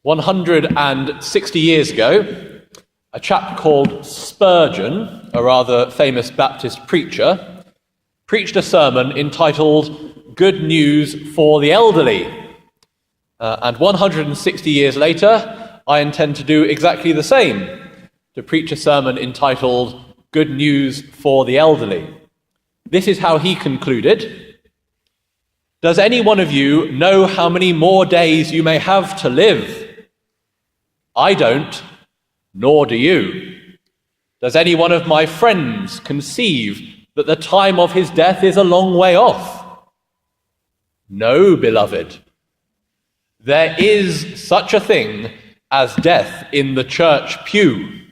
160 years ago, a chap called Spurgeon, a rather famous Baptist preacher, preached a sermon entitled Good News for the Elderly. And 160 years later, I intend to do exactly the same, to preach a sermon entitled Good News for the Elderly. This is how he concluded. Does any one of you know how many more days you may have to live? I don't, nor do you. Does any one of my friends conceive that the time of his death is a long way off? No, beloved. There is such a thing as death in the church pew.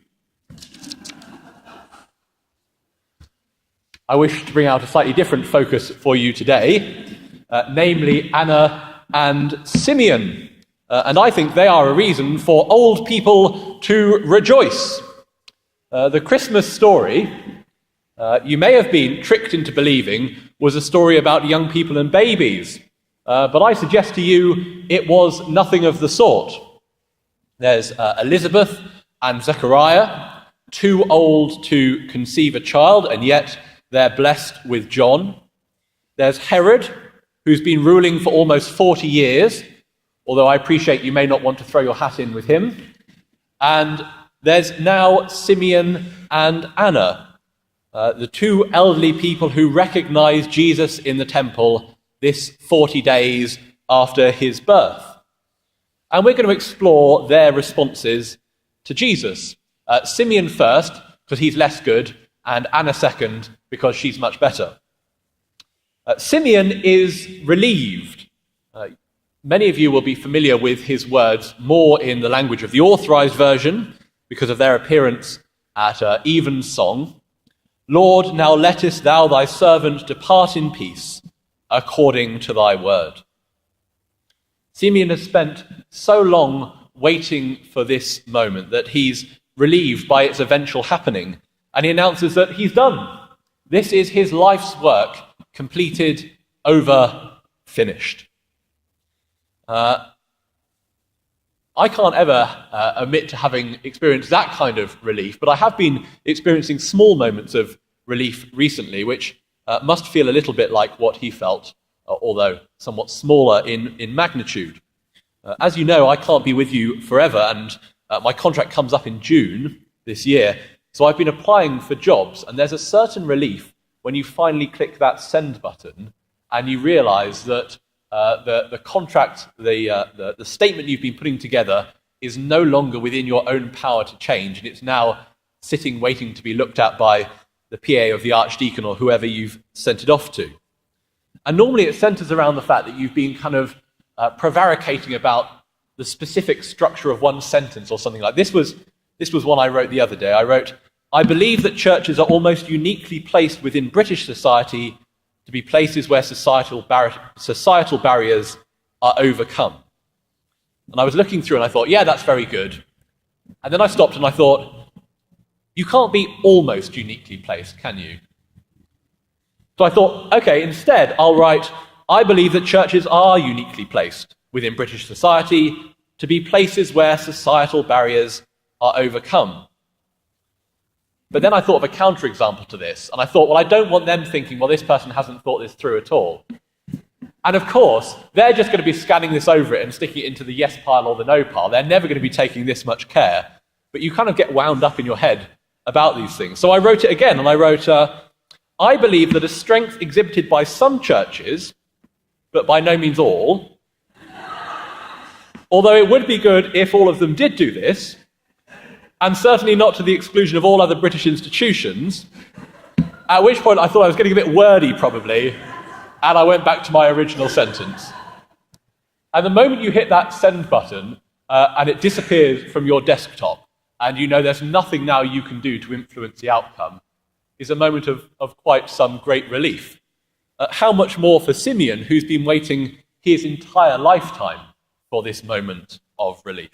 I wish to bring out a slightly different focus for you today, namely Anna and Simeon. And I think they are a reason for old people to rejoice. The Christmas story, you may have been tricked into believing, was a story about young people and babies. But I suggest to you it was nothing of the sort. There's Elizabeth and Zechariah, too old to conceive a child, and yet they're blessed with John. There's Herod, who's been ruling for almost 40 years, although I appreciate you may not want to throw your hat in with him. And there's now Simeon and Anna, the two elderly people who recognize Jesus in the temple this 40 days after his birth. And we're going to explore their responses to Jesus. Simeon first, because he's less good, and Anna second, because she's much better. Simeon is relieved. Many of you will be familiar with his words more in the language of the authorized version because of their appearance at evensong. Lord, now lettest thou thy servant depart in peace, according to thy word. Simeon has spent so long waiting for this moment that he's relieved by its eventual happening, and he announces that he's done. This is his life's work, completed, over, finished. I can't ever admit to having experienced that kind of relief, but I have been experiencing small moments of relief recently, which must feel a little bit like what he felt, although somewhat smaller in magnitude. As you know, I can't be with you forever, and my contract comes up in June this year, so I've been applying for jobs, and there's a certain relief when you finally click that send button and you realize that the contract, the statement you've been putting together is no longer within your own power to change, and it's now sitting waiting to be looked at by the PA of the Archdeacon or whoever you've sent it off to. And normally it centers around the fact that you've been kind of prevaricating about the specific structure of one sentence or something like this. This was one I wrote the other day. I wrote, I believe that churches are almost uniquely placed within British society to be places where societal barriers are overcome. And I was looking through and I thought, yeah, that's very good. And then I stopped and I thought, you can't be almost uniquely placed, can you? So I thought, okay, instead I'll write, I believe that churches are uniquely placed within British society to be places where societal barriers are overcome. But then I thought of a counterexample to this, and I thought, well, I don't want them thinking, well, this person hasn't thought this through at all. And of course, they're just going to be scanning this over it and sticking it into the yes pile or the no pile. They're never going to be taking this much care. But you kind of get wound up in your head about these things. So I wrote it again, and I wrote, I believe that a strength exhibited by some churches, but by no means all, although it would be good if all of them did do this, and certainly not to the exclusion of all other British institutions, at which point I thought I was getting a bit wordy probably, and I went back to my original sentence. And the moment you hit that send button, and it disappears from your desktop, and you know there's nothing now you can do to influence the outcome, is a moment of quite some great relief. How much more for Simeon, who's been waiting his entire lifetime for this moment of relief.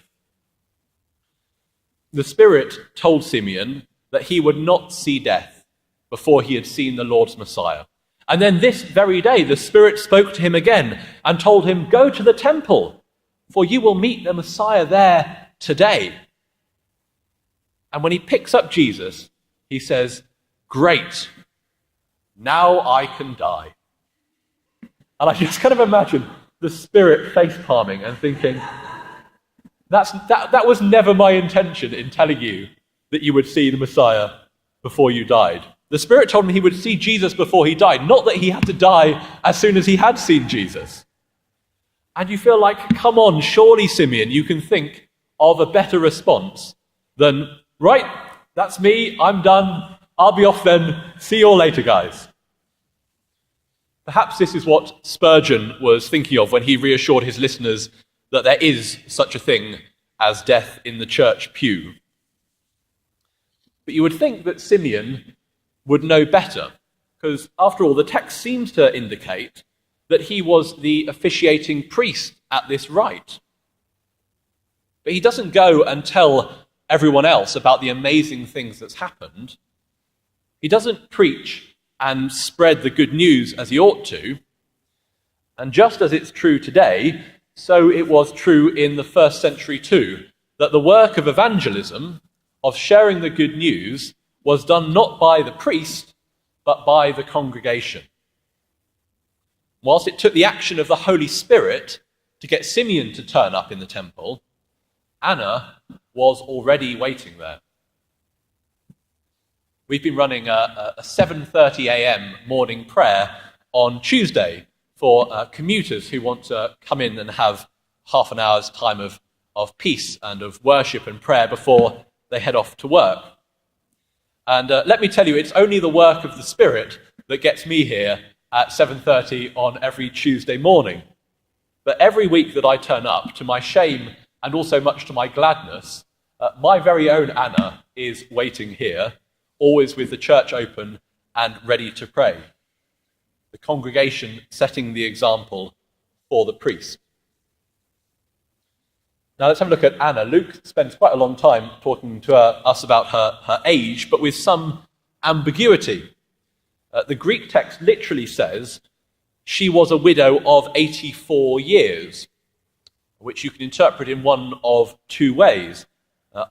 The Spirit told Simeon that he would not see death before he had seen the Lord's Messiah. And then this very day, the Spirit spoke to him again and told him, go to the temple for you will meet the Messiah there today. And when he picks up Jesus, he says, great, now I can die. And I just kind of imagine the Spirit face-palming and thinking, that was never my intention in telling you that you would see the Messiah before you died. The Spirit told me he would see Jesus before he died, not that he had to die as soon as he had seen Jesus. And you feel like, come on, surely, Simeon, you can think of a better response than, right, that's me, I'm done, I'll be off then, see you all later, guys. Perhaps this is what Spurgeon was thinking of when he reassured his listeners that there is such a thing as death in the church pew. But you would think that Simeon would know better, because after all, the text seems to indicate that he was the officiating priest at this rite. But he doesn't go and tell everyone else about the amazing things that's happened. He doesn't preach and spread the good news as he ought to. And just as it's true today, so it was true in the first century too, that the work of evangelism, of sharing the good news, was done not by the priest, but by the congregation. Whilst it took the action of the Holy Spirit to get Simeon to turn up in the temple, Anna was already waiting there. We've been running a 7:30 a.m. morning prayer on Tuesday for commuters who want to come in and have half an hour's time of peace and of worship and prayer before they head off to work. And let me tell you, it's only the work of the Spirit that gets me here at 7:30 on every Tuesday morning. But every week that I turn up, to my shame and also much to my gladness, my very own Anna is waiting here, always with the church open and ready to pray. The congregation setting the example for the priest. Now let's have a look at Anna. Luke spends quite a long time talking to us about her age, but with some ambiguity. The Greek text literally says she was a widow of 84 years, which you can interpret in one of two ways.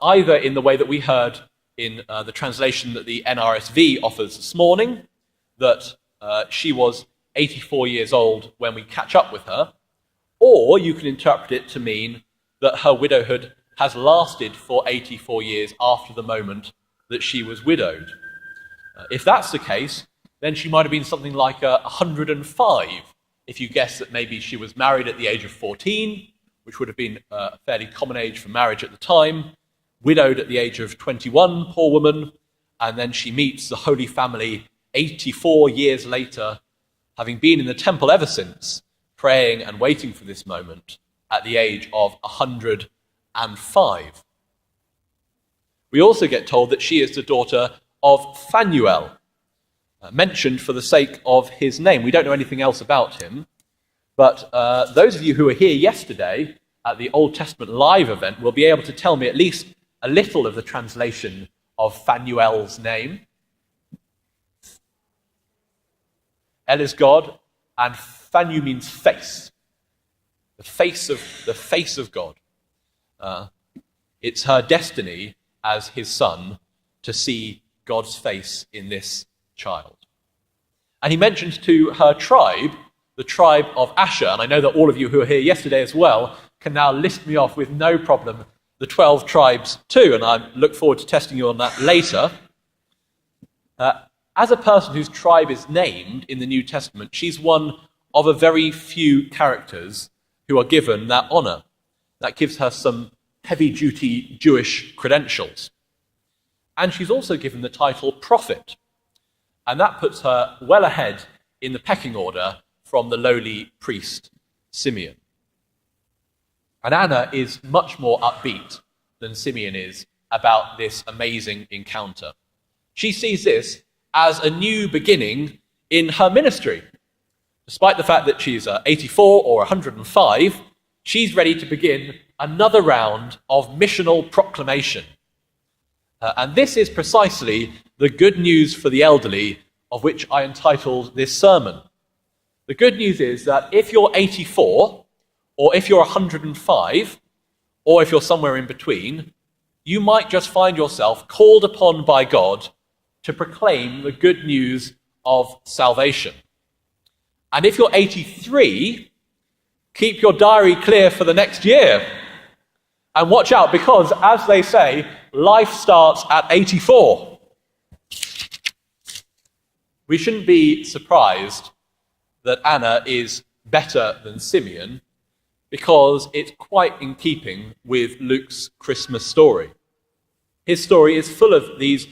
Either in the way that we heard in the translation that the NRSV offers this morning, that she was 84 years old when we catch up with her, or you can interpret it to mean that her widowhood has lasted for 84 years after the moment that she was widowed. If that's the case, then she might have been something like 105, if you guess that maybe she was married at the age of 14, which would have been a fairly common age for marriage at the time, widowed at the age of 21, poor woman, and then she meets the Holy Family 84 years later, having been in the temple ever since, praying and waiting for this moment at the age of 105. We also get told that she is the daughter of Phanuel, mentioned for the sake of his name. We don't know anything else about him, but those of you who were here yesterday at the Old Testament Live event will be able to tell me at least a little of the translation of Phanuel's name. El is God, and Phanu means face. The face of God. It's her destiny as his son to see God's face in this child. And he mentions to her tribe, the tribe of Asher, and I know that all of you who were here yesterday as well can now list me off with no problem the 12 tribes too, and I look forward to testing you on that later. As a person whose tribe is named in the New Testament, she's one of a very few characters who are given that honour. That gives her some heavy-duty Jewish credentials. And she's also given the title prophet, and that puts her well ahead in the pecking order from the lowly priest Simeon. And Anna is much more upbeat than Simeon is about this amazing encounter. She sees this as a new beginning in her ministry. Despite the fact that she's 84 or 105, she's ready to begin another round of missional proclamation. And this is precisely the good news for the elderly of which I entitled this sermon. The good news is that if you're 84, or if you're 105, or if you're somewhere in between, you might just find yourself called upon by God to proclaim the good news of salvation. And if you're 83, keep your diary clear for the next year. And watch out, because, as they say, life starts at 84. We shouldn't be surprised that Anna is better than Simeon, because it's quite in keeping with Luke's Christmas story. His story is full of these,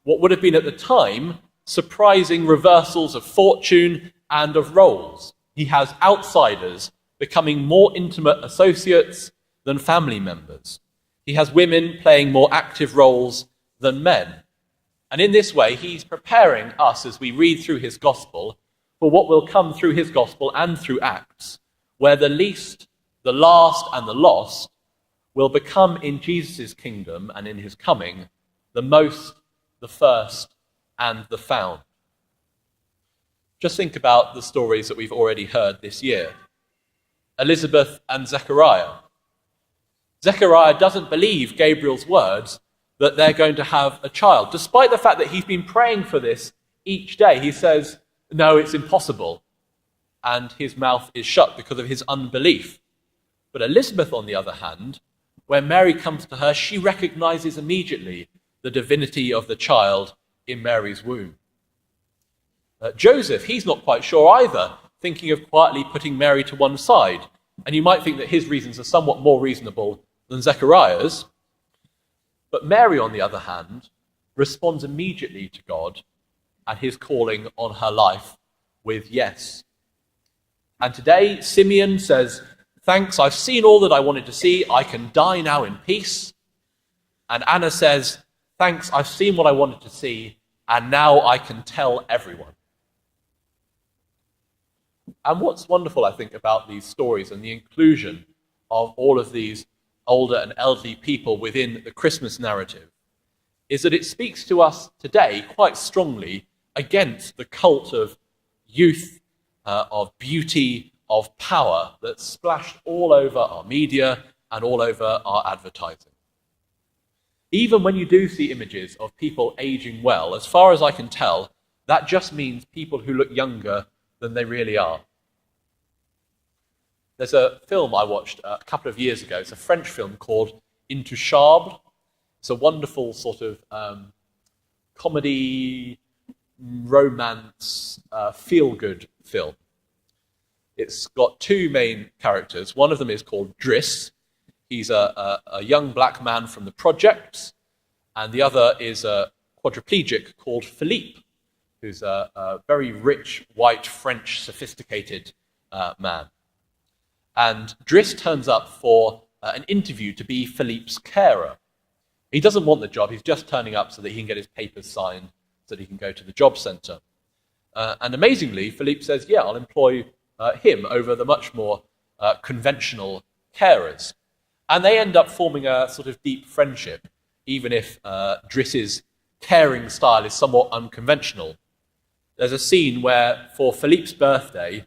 what would have been at the time, surprising reversals of fortune and of roles. He has outsiders becoming more intimate associates than family members. He has women playing more active roles than men. And in this way, he's preparing us as we read through his gospel for what will come through his gospel and through Acts, where the least, the last, and the lost will become in Jesus' kingdom and in his coming the most, the first, and the found. Just think about the stories that we've already heard this year. Elizabeth and Zechariah. Zechariah doesn't believe Gabriel's words that they're going to have a child. Despite the fact that he's been praying for this each day, he says, no, it's impossible. And his mouth is shut because of his unbelief. But Elizabeth, on the other hand, when Mary comes to her, she recognizes immediately the divinity of the child in Mary's womb. Joseph, he's not quite sure either, thinking of quietly putting Mary to one side. And you might think that his reasons are somewhat more reasonable than Zechariah's. But Mary, on the other hand, responds immediately to God and his calling on her life with yes. And today, Simeon says, thanks, I've seen all that I wanted to see. I can die now in peace. And Anna says, thanks, I've seen what I wanted to see, and now I can tell everyone. And what's wonderful, I think, about these stories and the inclusion of all of these older and elderly people within the Christmas narrative is that it speaks to us today quite strongly against the cult of youth, of beauty, of power that's splashed all over our media and all over our advertising. Even when you do see images of people aging well, as far as I can tell, that just means people who look younger than they really are. There's a film I watched a couple of years ago. It's a French film called Intouchable. It's a wonderful sort of comedy, romance, feel-good film. It's got two main characters. One of them is called Driss. He's a young black man from the projects, and the other is a quadriplegic called Philippe, who's a very rich, white, French, sophisticated man. And Driss turns up for an interview to be Philippe's carer. He doesn't want the job, he's just turning up so that he can get his papers signed, so that he can go to the job centre. And amazingly, Philippe says, yeah, I'll employ him over the much more conventional carers. And they end up forming a sort of deep friendship, even if Driss's caring style is somewhat unconventional. There's a scene where, for Philippe's birthday,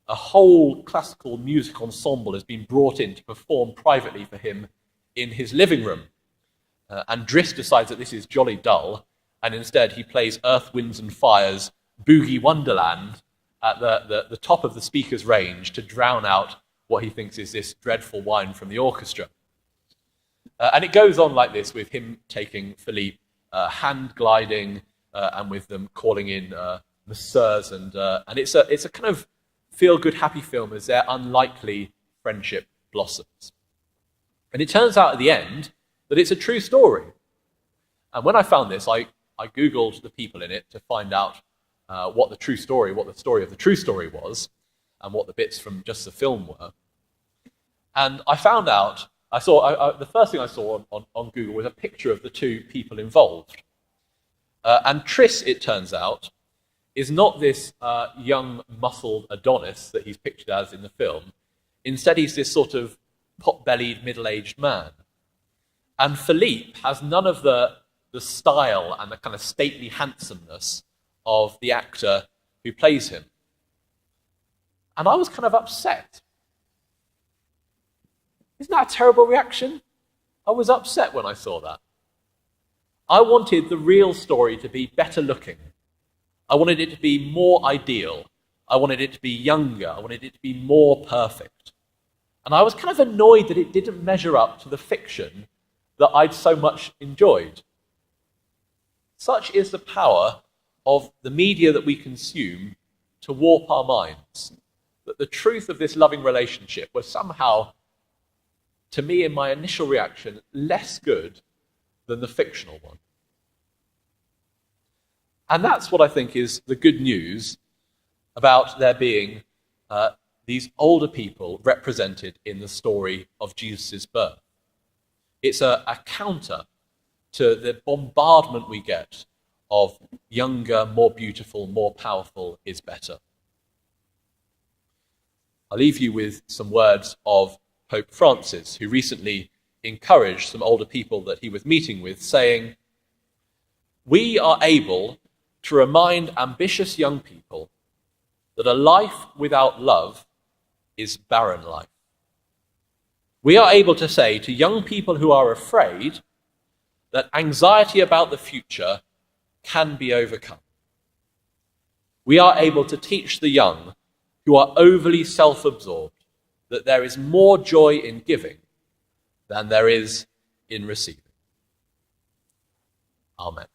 a whole classical music ensemble has been brought in to perform privately for him in his living room. And Driss decides that this is jolly dull, and instead he plays Earth, Winds and Fire's Boogie Wonderland at the top of the speaker's range to drown out what he thinks is this dreadful whine from the orchestra. And it goes on like this, with him taking Philippe hand gliding, and with them calling in masseurs, and it's a kind of feel-good, happy film as their unlikely friendship blossoms. And it turns out at the end that it's a true story. And when I found this, I Googled the people in it to find out what the story of the true story was, and what the bits from just the film were. And I found out, the first thing I saw on Google was a picture of the two people involved. And Triss, it turns out, is not this young, muscled Adonis that he's pictured as in the film. Instead, he's this sort of pot-bellied, middle-aged man. And Philippe has none of the style and the kind of stately handsomeness of the actor who plays him. And I was kind of upset. Isn't that a terrible reaction? I was upset when I saw that. I wanted the real story to be better looking. I wanted it to be more ideal. I wanted it to be younger. I wanted it to be more perfect. And I was kind of annoyed that it didn't measure up to the fiction that I'd so much enjoyed. Such is the power of the media that we consume to warp our minds, that the truth of this loving relationship was somehow, to me in my initial reaction, less good than the fictional one. And that's what I think is the good news about there being these older people represented in the story of Jesus' birth. It's a counter to the bombardment we get of younger, more beautiful, more powerful is better. I'll leave you with some words of Pope Francis, who recently encouraged some older people that he was meeting with, saying, "We are able to remind ambitious young people that a life without love is barren life. We are able to say to young people who are afraid that anxiety about the future can be overcome. We are able to teach the young who are overly self-absorbed that there is more joy in giving than there is in receiving." Amen.